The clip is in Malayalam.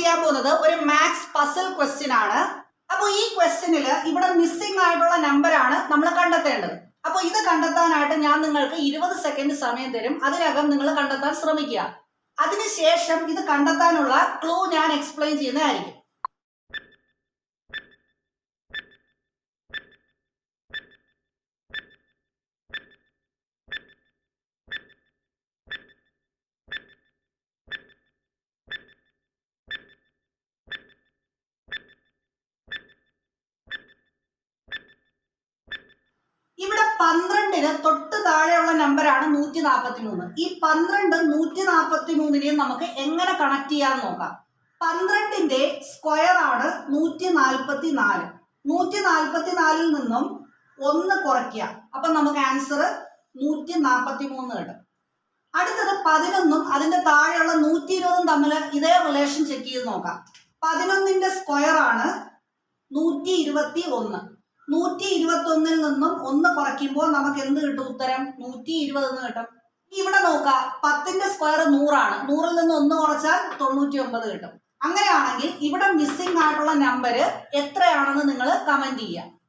ചെയ്യാൻ പോകുന്നത് ഒരു മാത്സ് പസിൽ ക്വസ്റ്റ്യൻ ആണ്. അപ്പോൾ ഈ ക്വസ്റ്റ്യനിൽ ഇവിടെ മിസ്സിംഗ് ആയിട്ടുള്ള നമ്പറാണ് നമ്മൾ കണ്ടെത്തേണ്ടത്. അപ്പോൾ ഇത് കണ്ടെത്താനായിട്ട് ഞാൻ നിങ്ങൾക്ക് 20 സെക്കൻഡ് സമയം തരും. അതിനകം നിങ്ങൾ കണ്ടെത്താൻ ശ്രമിക്കുക. അതിനുശേഷം ഇത് കണ്ടെത്താനുള്ള ക്ലൂ ഞാൻ എക്സ്പ്ലെയിൻ ചെയ്യുന്നതായിരിക്കും. ഇവിടെ 12ന് തൊട്ട് താഴെയുള്ള നമ്പറാണ് 143. ഈ 12 143നെയും നമുക്ക് എങ്ങനെ കണക്ട് ചെയ്യാന്ന് നോക്കാം. 12ന്റെ സ്ക്വയർ ആണ് 144. 144ൽ നിന്നും 1 കുറയ്ക്കുക. അപ്പൊ നമുക്ക് ആൻസർ 143 കിട്ടും. അടുത്തത് 11ഉം അതിന്റെ താഴെയുള്ള 120ഉം തമ്മിൽ ഇതേ റിലേഷൻ ചെക്ക് ചെയ്ത് നോക്കാം. 11ന്റെ സ്ക്വയർ ആണ് 121. 121ൽ നിന്നും 1 കുറയ്ക്കുമ്പോൾ നമുക്ക് എന്ത് കിട്ടും? ഉത്തരം 120 എന്ന് കിട്ടും. ഇവിടെ നോക്കാം, 10ന്റെ സ്ക്വയർ 100 ആണ്. 100ൽ നിന്ന് 1 കുറച്ചാൽ 99 കിട്ടും. അങ്ങനെയാണെങ്കിൽ ഇവിടെ മിസ്സിംഗ് ആയിട്ടുള്ള നമ്പർ എത്രയാണെന്ന് നിങ്ങൾ കമന്റ് ചെയ്യുക.